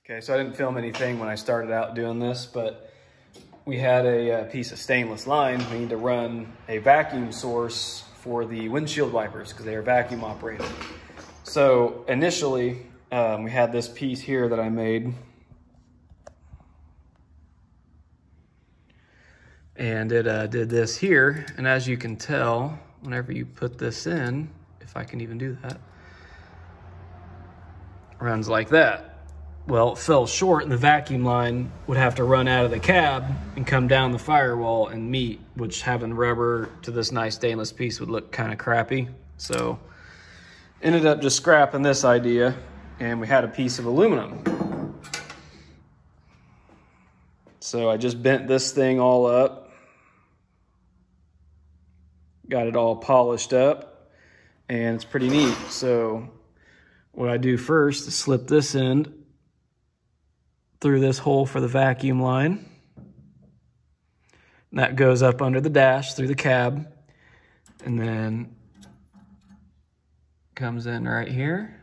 Okay, so I didn't film anything when I started out doing this, but we had a piece of stainless line. We need to run a vacuum source for the windshield wipers because they are vacuum operated. So initially, we had this piece here that I made. And it did this here. And as you can tell, whenever you put this in, if I can even do that, runs like that. Well, it fell short and the vacuum line would have to run out of the cab and come down the firewall and meet, which having rubber to this nice stainless piece would look kind of crappy. So ended up just scrapping this idea, and we had a piece of aluminum. So I just bent this thing all up, got it all polished up, and it's pretty neat. So what I do first is slip this end through this hole for the vacuum line. And that goes up under the dash through the cab, and then comes in right here,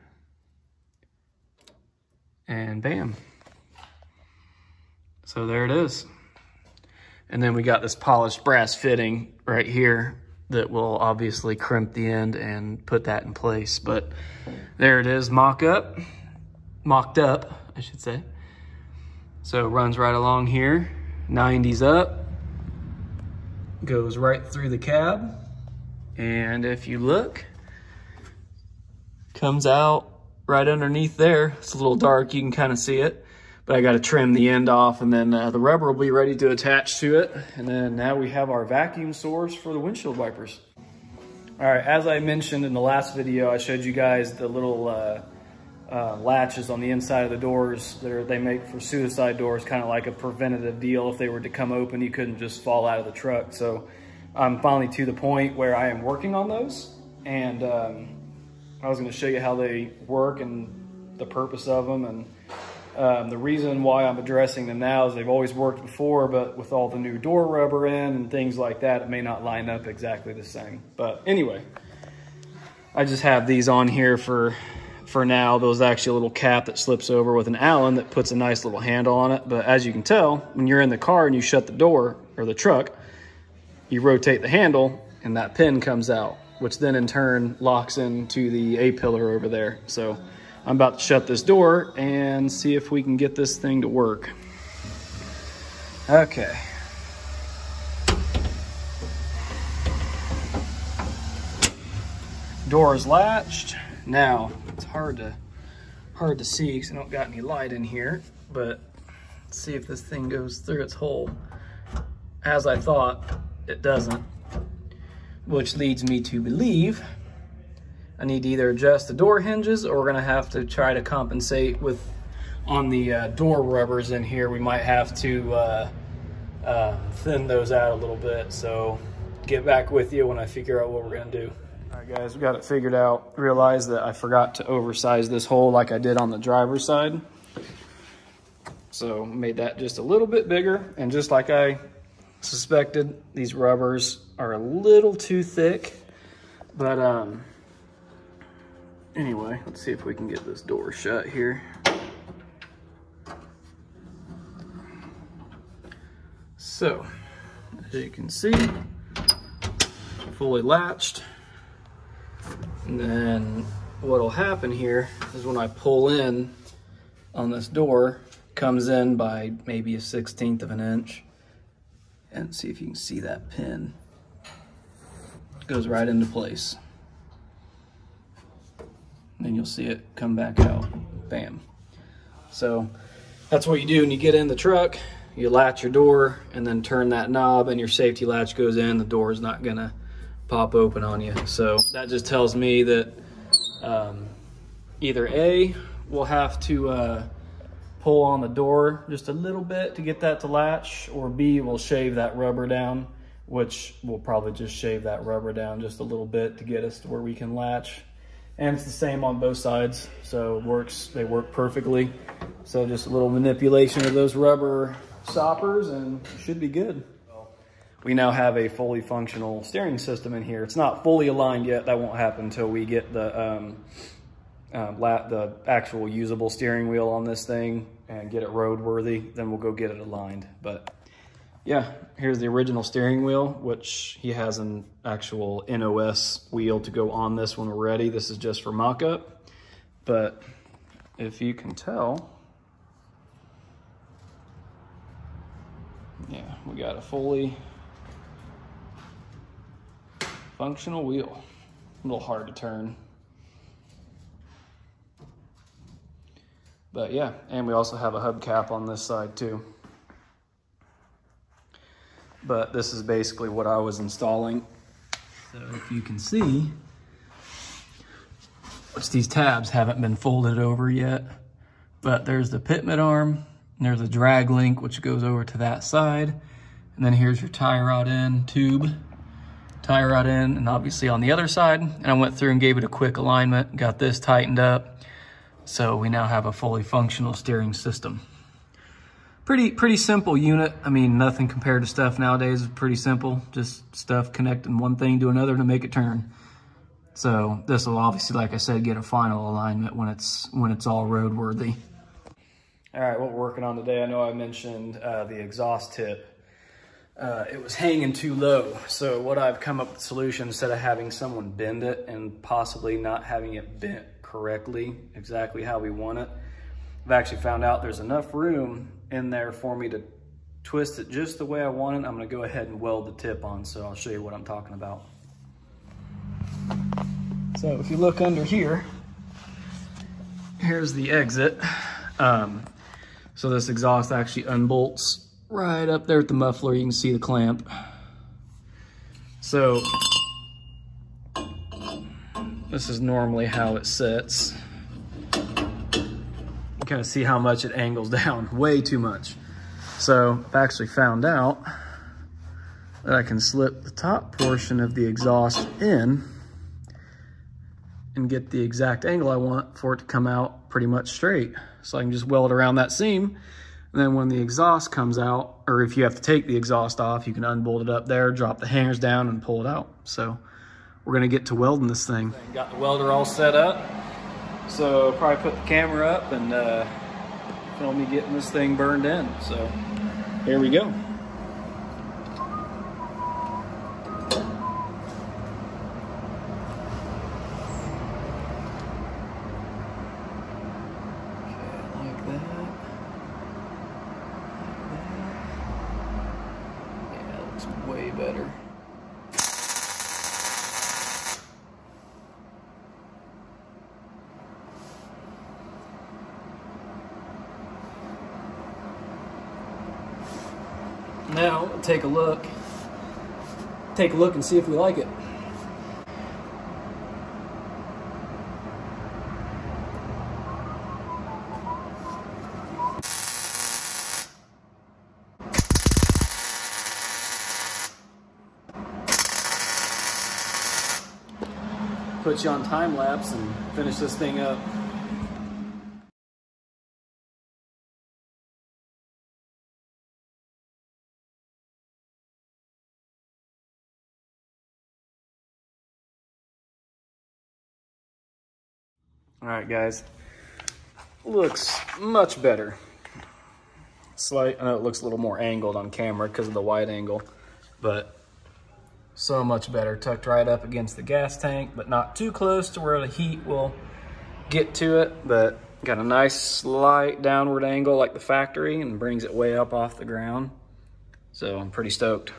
and bam. So there it is. And then we got this polished brass fitting right here that will obviously crimp the end and put that in place. But there it is, mocked up, I should say. So it runs right along here, 90s up, goes right through the cab. And if you look, comes out right underneath there. It's a little dark, you can kind of see it, but I got to trim the end off, and then the rubber will be ready to attach to it. And then now we have our vacuum source for the windshield wipers. All right, as I mentioned in the last video, I showed you guys the little latches on the inside of the doors that they make for suicide doors, kind of like a preventative deal. If they were to come open, you couldn't just fall out of the truck. So I'm finally to the point where I am working on those, and I was going to show you how they work and the purpose of them. And the reason why I'm addressing them now is they've always worked before, but with all the new door rubber in and things like that, it may not line up exactly the same. But anyway, I just have these on here for now. There's actually a little cap that slips over with an Allen that puts a nice little handle on it. But as you can tell, when you're in the car and you shut the door or the truck, you rotate the handle and that pin comes out, which then in turn locks into the A-pillar over there. So I'm about to shut this door and see if we can get this thing to work. Okay. Door is latched. Now, it's hard to see because I don't got any light in here, but let's see if this thing goes through its hole. As I thought, it doesn't, which leads me to believe I need to either adjust the door hinges, or we're gonna have to try to compensate with, on the door rubbers in here, we might have to thin those out a little bit. So get back with you when I figure out what we're gonna do. All right guys, we got it figured out. Realized that I forgot to oversize this hole like I did on the driver's side. So made that just a little bit bigger, and just like I suspected, these rubbers are a little too thick. But anyway, let's see if we can get this door shut here. So, as you can see, fully latched. And then what'll happen here is when I pull in on this door, comes in by maybe 1/16 of an inch. And see if you can see that pin. It goes right into place. And then you'll see it come back out. Bam. So that's what you do when you get in the truck. You latch your door and then turn that knob, and your safety latch goes in. The door is not gonna pop open on you. So that just tells me that either A, we'll have to pull on the door just a little bit to get that to latch, or B, we'll shave that rubber down, which we'll probably just shave that rubber down just a little bit to get us to where we can latch. And it's the same on both sides, so it works, they work perfectly. So just a little manipulation of those rubber stoppers and it should be good. We now have a fully functional steering system in here. It's not fully aligned yet. That won't happen until we get the the actual usable steering wheel on this thing and get it roadworthy, then we'll go get it aligned. But yeah, here's the original steering wheel, which he has an actual NOS wheel to go on this when we're ready. This is just for mock-up. But if you can tell, yeah, we got a fully functional wheel. A little hard to turn. But yeah, and we also have a hubcap on this side too. But this is basically what I was installing. So if you can see, which these tabs haven't been folded over yet, but there's the pitman arm, and there's a drag link which goes over to that side. And then here's your tie rod end tube, tie rod end, and obviously on the other side. And I went through and gave it a quick alignment, got this tightened up. So we now have a fully functional steering system. Pretty simple unit. I mean, nothing compared to stuff nowadays. It's pretty simple, just stuff connecting one thing to another to make it turn. So this will obviously, like I said, get a final alignment when it's all roadworthy. All right, what we're working on today, I know I mentioned the exhaust tip. It was hanging too low. So what I've come up with a solution, instead of having someone bend it and possibly not having it bent correctly, exactly how we want it, I've actually found out there's enough room in there for me to twist it just the way I want it. I'm gonna go ahead and weld the tip on, so I'll show you what I'm talking about. So if you look under here, here's the exit. So this exhaust actually unbolts right up there at the muffler. You can see the clamp. So this is normally how it sits. You kind of see how much it angles down, way too much. So I've actually found out that I can slip the top portion of the exhaust in and get the exact angle I want for it to come out pretty much straight. So I can just weld around that seam. And then when the exhaust comes out, or if you have to take the exhaust off, you can unbolt it up there, drop the hangers down and pull it out. So we're gonna get to welding this thing. Got the welder all set up. So probably put the camera up and film me getting this thing burned in. So here we go. Way better. Now take a look and see if we like it. Put you on time lapse and finish this thing up. All right, guys, looks much better. I know it looks a little more angled on camera because of the wide angle, but so much better. Tucked right up against the gas tank, but not too close to where the heat will get to it, but got a nice slight downward angle like the factory and brings it way up off the ground. So I'm pretty stoked.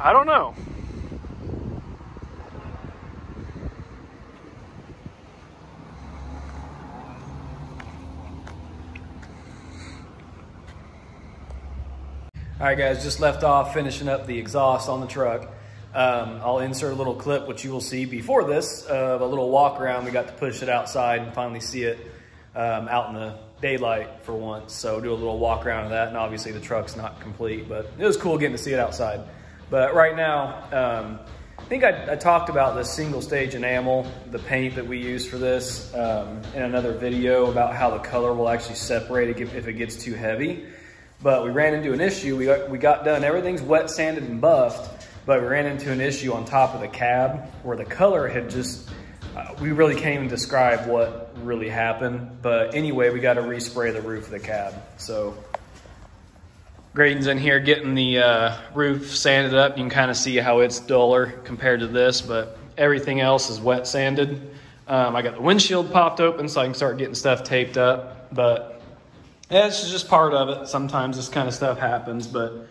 I don't know. All right, guys, just left off finishing up the exhaust on the truck. I'll insert a little clip, which you will see before this, of a little walk around. We got to push it outside and finally see it out in the daylight for once. So do a little walk around of that. And obviously the truck's not complete, but it was cool getting to see it outside. But right now, I think I talked about the single stage enamel, the paint that we use for this in another video about how the color will actually separate if it gets too heavy. But we ran into an issue. We got done, everything's wet sanded and buffed, but we ran into an issue on top of the cab where the color had just, we really can't even describe what really happened. But anyway, we got to respray the roof of the cab. So Graydon's in here getting the roof sanded up. You can kind of see how it's duller compared to this, but everything else is wet sanded. I got the windshield popped open so I can start getting stuff taped up, but yeah, it's just part of it. Sometimes this kind of stuff happens, but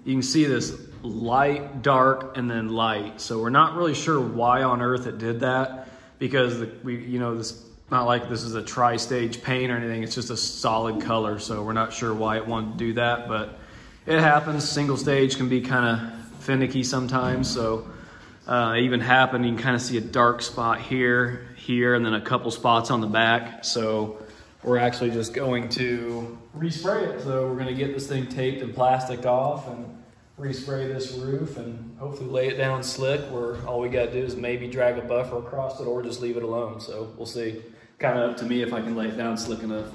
you can see this light, dark, and then light. So we're not really sure why on earth it did that, because this not like this is a tri-stage paint or anything. It's just a solid color, so we're not sure why it wanted to do that, but it happens. Single stage can be kind of finicky sometimes, so it even happened. You can kind of see a dark spot here, and then a couple spots on the back. So we're actually just going to respray it. So we're going to get this thing taped and plasticed off and respray this roof and hopefully lay it down slick, where all we got to do is maybe drag a buffer across it or just leave it alone. So we'll see. Kind of up to me if I can lay it down slick enough.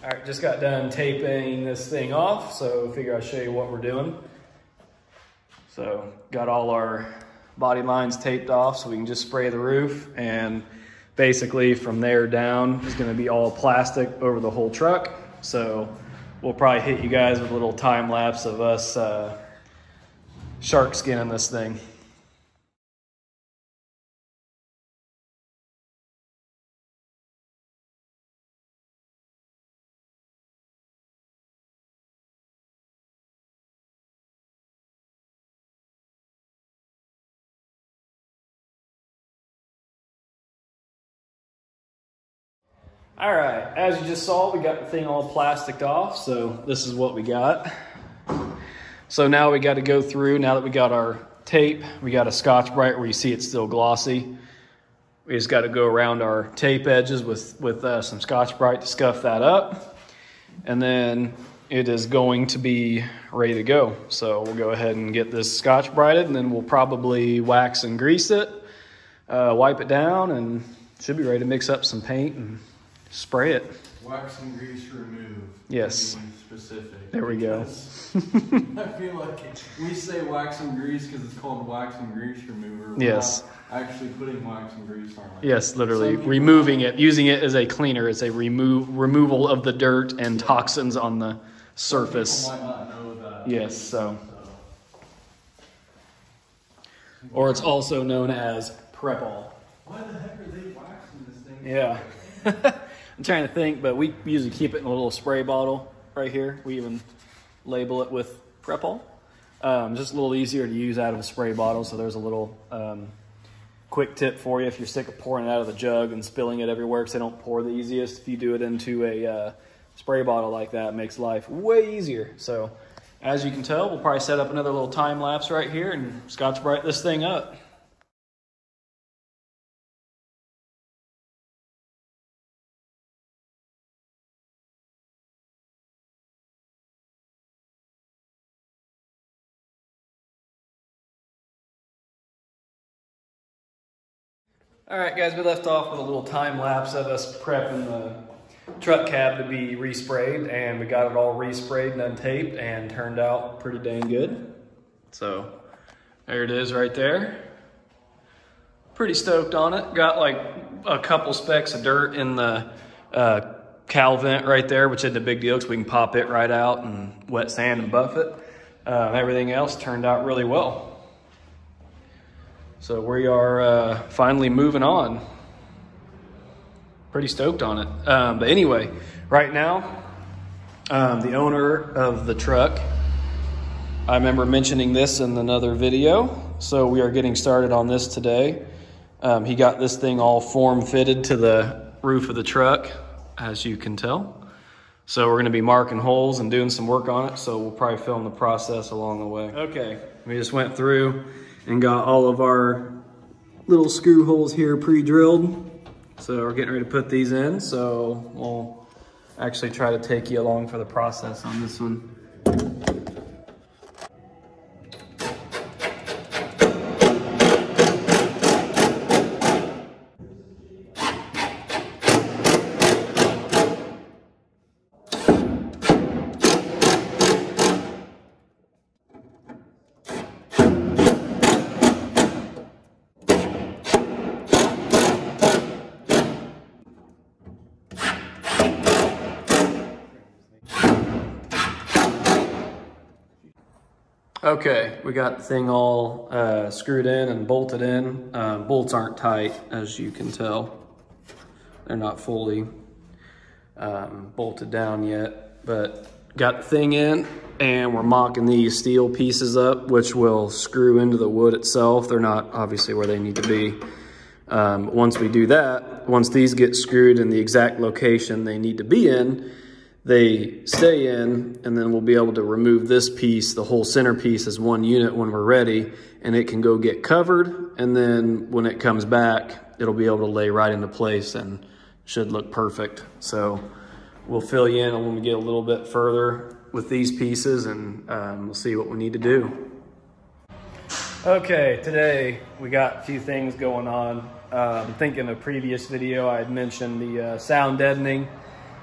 All right, just got done taping this thing off, so figure I'll show you what we're doing. So got all our body lines taped off so we can just spray the roof, and basically from there down is going to be all plastic over the whole truck. So we'll probably hit you guys with a little time lapse of us shark skinning this thing. All right, as you just saw, we got the thing all plasticed off, so this is what we got. So now we got to go through, now that we got our tape, we got a Scotch-Brite where you see it's still glossy. We just got to go around our tape edges with some Scotch-Brite to scuff that up. And then it is going to be ready to go. So we'll go ahead and get this Scotch-Brited, and then we'll probably wax and grease it, wipe it down, and should be ready to mix up some paint and spray it. Wax and grease remove. Yes. To be specific. There we go. I feel like we say wax and grease because it's called wax and grease remover. We're yes. not actually putting wax and grease on it. Yes, literally removing it, using it as a cleaner. It's a removal of the dirt and toxins on the surface. Some people might not know that. Yes, so. Or it's also known as Prep-All. Why the heck are they waxing this thing? Yeah. I'm trying to think, but we usually keep it in a little spray bottle right here. We even label it with Prep-All. Just a little easier to use out of a spray bottle, so there's a little quick tip for you if you're sick of pouring it out of the jug and spilling it everywhere, because they don't pour the easiest. If you do it into a spray bottle like that, it makes life way easier. So as you can tell, we'll probably set up another little time lapse right here and Scotch-Brite this thing up. All right, guys, we left off with a little time lapse of us prepping the truck cab to be resprayed, and we got it all resprayed and untaped and turned out pretty dang good. So there it is right there. Pretty stoked on it. Got like a couple specks of dirt in the cowl vent right there, which isn't a big deal because we can pop it right out and wet sand and buff it. Everything else turned out really well. So we are finally moving on. Pretty stoked on it. But anyway, right now, the owner of the truck, I remember mentioning this in another video. So we are getting started on this today. He got this thing all form fitted to the roof of the truck, as you can tell. So we're going to be marking holes and doing some work on it. So we'll probably film the process along the way. Okay, we just went through and got all of our little screw holes here pre-drilled. So we're getting ready to put these in. So we'll actually try to take you along for the process on this one. Okay, we got the thing all screwed in and bolted in. Bolts aren't tight, as you can tell. They're not fully bolted down yet, but got the thing in, and we're mocking these steel pieces up, which will screw into the wood itself. They're not obviously where they need to be. Once we do that, once these get screwed in the exact location they need to be in, they stay in, and then we'll be able to remove this piece, the whole centerpiece, as one unit when we're ready, and it can go get covered, and then when it comes back, it'll be able to lay right into place and should look perfect. So we'll fill you in when we get a little bit further with these pieces, and we'll see what we need to do. Okay, today we got a few things going on. I think in a previous video I had mentioned the sound deadening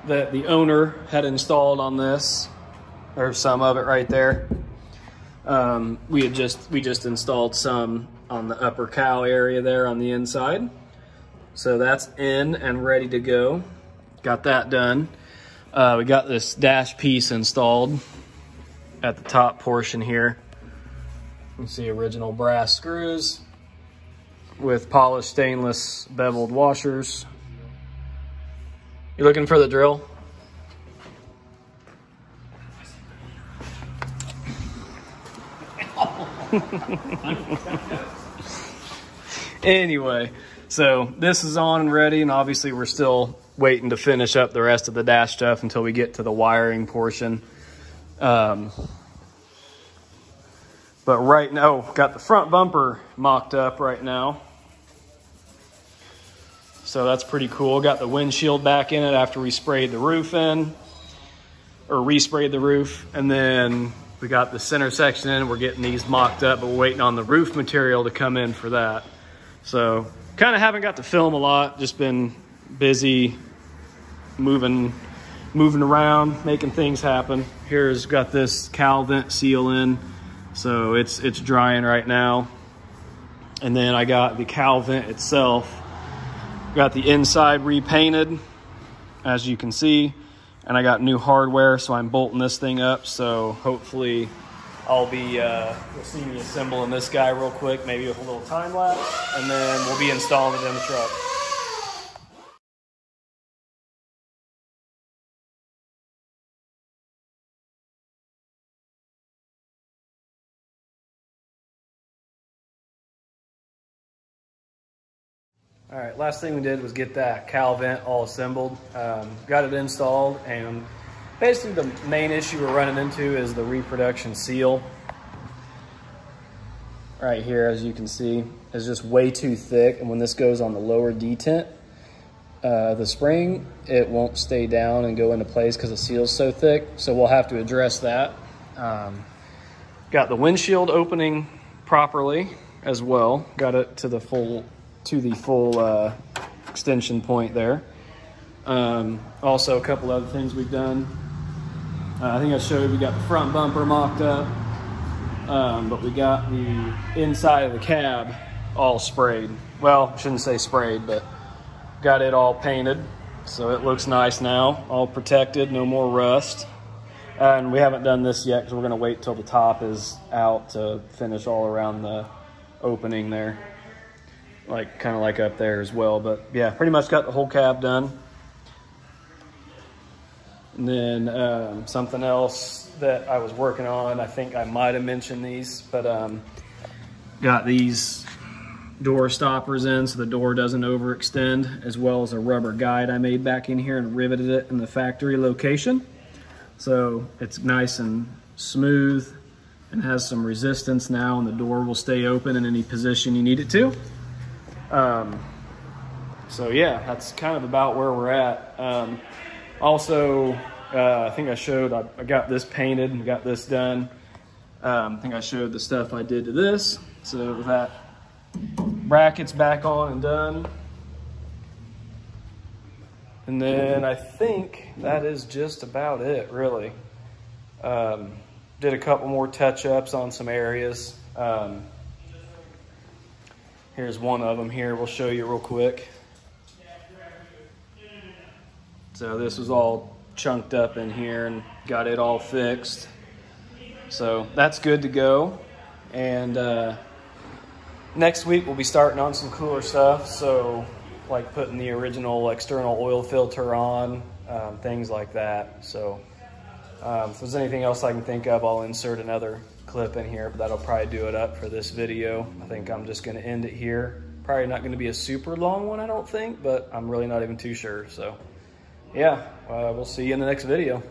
that the owner had installed on this. There's some of it right there. We just installed some on the upper cow area there on the inside. So that's in and ready to go. Got that done. We got this dash piece installed at the top portion here. You see original brass screws with polished stainless beveled washers. You looking for the drill? Anyway, so this is on and ready, and obviously we're still waiting to finish up the rest of the dash stuff until we get to the wiring portion. But right now, got the front bumper mocked up right now. So that's pretty cool. Got the windshield back in it after we sprayed the roof in, or resprayed the roof. And then we got the center section in. We're getting these mocked up, but we're waiting on the roof material to come in for that. So kind of haven't got to film a lot. Just been busy moving around, making things happen. Here's got this cowl vent seal in. So it's drying right now. And then I got the cowl vent itself. Got the inside repainted, as you can see, and I got new hardware, so I'm bolting this thing up. So hopefully I'll be, you'll see me assembling this guy real quick, maybe with a little time lapse, and then we'll be installing it in the truck. All right, last thing we did was get that cowl vent all assembled. Got it installed, and basically the main issue we're running into is the reproduction seal. Right here, as you can see, is just way too thick, and when this goes on the lower detent, the spring, it won't stay down and go into place because the seal's so thick, so we'll have to address that. Got the windshield opening properly as well. Got it to the full extension point there. Also, a couple other things we've done. I think I showed we got the front bumper mocked up, but we got the inside of the cab all sprayed. Well, I shouldn't say sprayed, but got it all painted. So it looks nice now, all protected, no more rust. And we haven't done this yet because we're gonna wait till the top is out to finish all around the opening there. Kind of like up there as well. But yeah, pretty much got the whole cab done. And then something else that I was working on, I think I might have mentioned these, but got these door stoppers in so the door doesn't overextend, as well as a rubber guide I made back in here and riveted it in the factory location. So it's nice and smooth and has some resistance now, and the door will stay open in any position you need it to. So yeah, that's kind of about where we're at. Also, I think I showed, I got this painted and got this done. I think I showed the stuff I did to this. So that bracket's back on and done. And then I think that is just about it, really. Did a couple more touch-ups on some areas. Here's one of them here. We'll show you real quick. So this was all chunked up in here and got it all fixed. So that's good to go. And next week we'll be starting on some cooler stuff. So like putting the original external oil filter on, things like that. So if there's anything else I can think of, I'll insert another clip in here, but that'll probably do it up for this video. I think I'm just going to end it here. Probably not going to be a super long one, I don't think, but I'm really not even too sure. So yeah, we'll see you in the next video.